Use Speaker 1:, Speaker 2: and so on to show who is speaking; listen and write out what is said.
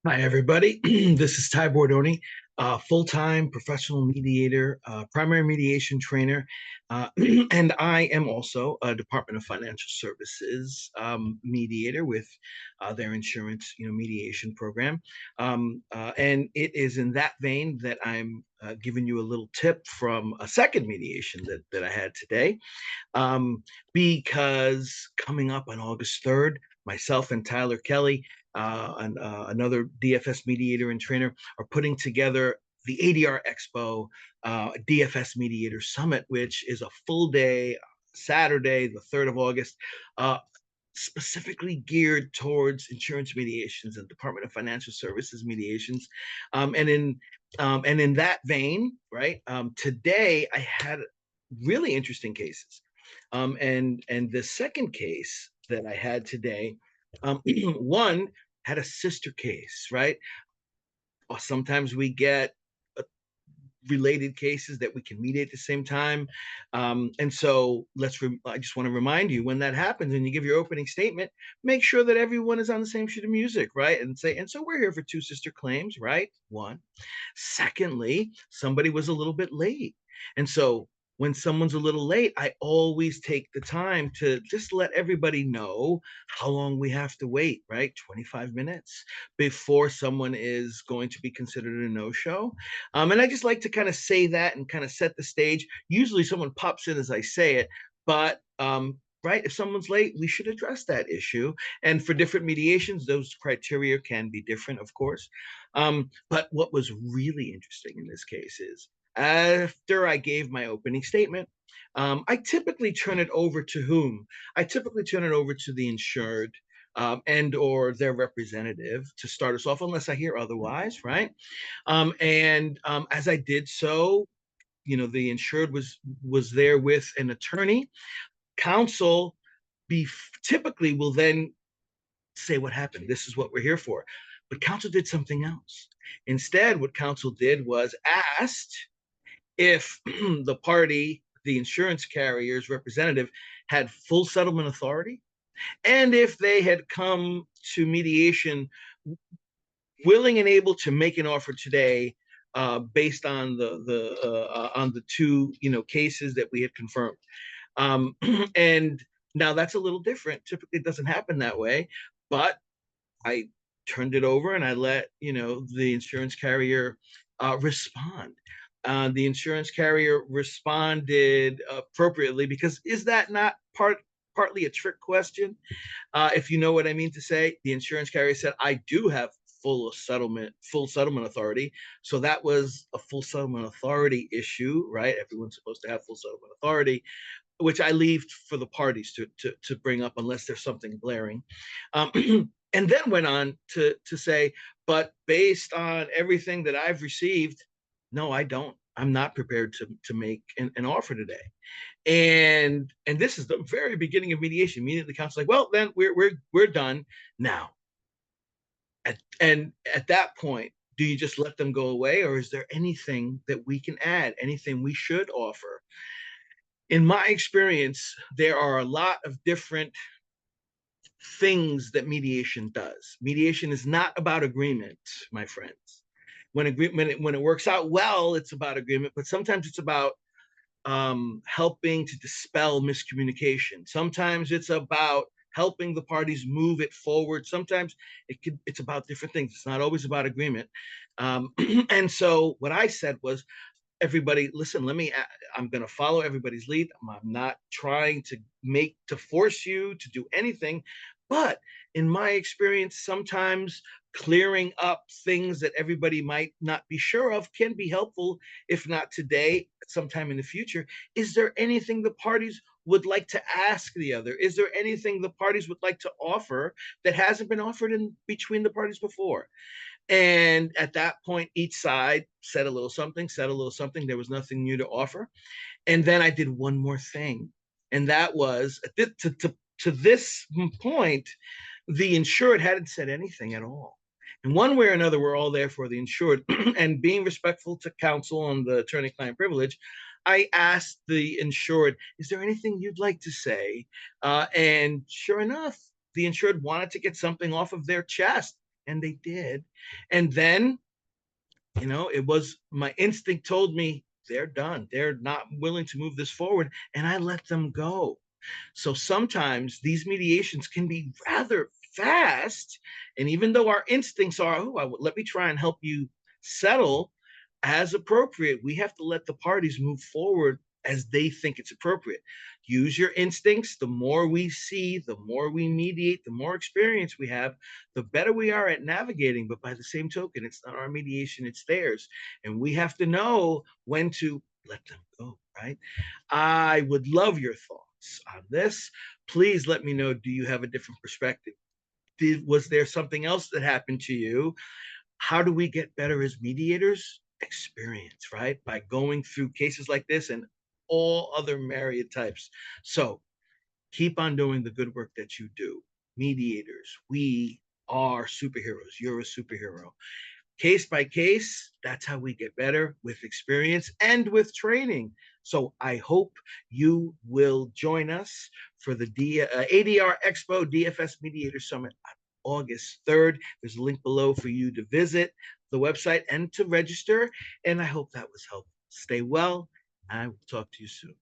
Speaker 1: Hi, everybody. This is Ty Bordoni, full-time professional mediator, primary mediation trainer, and I am also a Department of Financial Services mediator with their insurance, mediation program. And it is in that vein that I'm giving you a little tip from a second mediation that I had today, um, because coming up on August 3rd, myself and Tyler Kelly, another DFS mediator and trainer, are putting together the ADR Expo DFS Mediator Summit, which is a full day, Saturday, the 3rd of August. Specifically geared towards insurance mediations and Department of Financial Services mediations, and in that vein, right? Today I had really interesting cases. And the second case that I had today, one had a sister case, right? Or sometimes we get related cases that we can mediate at the same time. And so I just want to remind you, when that happens and you give your opening statement, make sure that everyone is on the same sheet of music, right? And so we're here for two sister claims, right? One. Secondly, somebody was a little bit late. And so when someone's a little late, I always take the time to just let everybody know how long we have to wait, right? 25 minutes before someone is going to be considered a no-show. And I just like to kind of say that and kind of set the stage. Usually someone pops in as I say it, but right, if someone's late, we should address that issue. And for different mediations, those criteria can be different, of course. But what was really interesting in this case is after I gave my opening statement, I typically turn it over to whom? I typically turn it over to the insured, and or their representative to start us off, unless I hear otherwise, right? And as I did so, the insured was there with an attorney. Counsel be typically will then say what happened. This is what we're here for. But counsel did something else. Instead, what counsel did was asked if the party, the insurance carrier's representative, had full settlement authority, and if they had come to mediation willing and able to make an offer today, based on the two cases that we had confirmed. Um, and now that's a little different. Typically, it doesn't happen that way, but I turned it over and I let the insurance carrier respond. The insurance carrier responded appropriately, because is that not partly a trick question? If you know what I mean to say, the insurance carrier said, "I do have full settlement authority." So that was a full settlement authority issue, right? Everyone's supposed to have full settlement authority, which I leave for the parties to bring up unless there's something glaring. Um, and then went on to say, but based on everything that I've received, no, I don't. I'm not prepared to make an offer today. And this is the very beginning of mediation. Immediately, the counsel's like, well, then we're done now. And at that point, do you just let them go away, or is there anything that we can add? Anything we should offer? In my experience, there are a lot of different things that mediation does. Mediation is not about agreement, my friends. When it works out well, it's about agreement, but sometimes it's about helping to dispel miscommunication. Sometimes it's about helping the parties move it forward. Sometimes it's about different things. It's not always about agreement. And so what I said was, everybody, listen, I'm going to follow everybody's lead. I'm not trying to force you to do anything, but in my experience, sometimes clearing up things that everybody might not be sure of can be helpful, if not today, sometime in the future. Is there anything the parties would like to ask the other? Is there anything the parties would like to offer that hasn't been offered in between the parties before? And at that point, each side said a little something, said a little something. There was nothing new to offer. And then I did one more thing. And that was, to this point, the insured hadn't said anything at all. And one way or another, we're all there for the insured. And being respectful to counsel on the attorney-client privilege, I asked the insured, is there anything you'd like to say? And sure enough, the insured wanted to get something off of their chest. And they did. And then, it was my instinct told me they're done. They're not willing to move this forward. And I let them go. So sometimes these mediations can be rather fast. And even though our instincts are, let me try and help you settle as appropriate, we have to let the parties move forward as they think it's appropriate. Use your instincts. The more we see, the more we mediate, the more experience we have, the better we are at navigating. But by the same token, it's not our mediation, it's theirs. And we have to know when to let them go, right? I would love your thoughts on this. Please let me know. Do you have a different perspective? Was there something else that happened to you? How do we get better as mediators? Experience, right? By going through cases like this and all other myriad types. So keep on doing the good work that you do. Mediators, we are superheroes. You're a superhero. Case by case, that's how we get better with experience and with training. So I hope you will join us for the ADR Expo DFS Mediator Summit on August 3rd. There's a link below for you to visit the website and to register. And I hope that was helpful. Stay well. I will talk to you soon.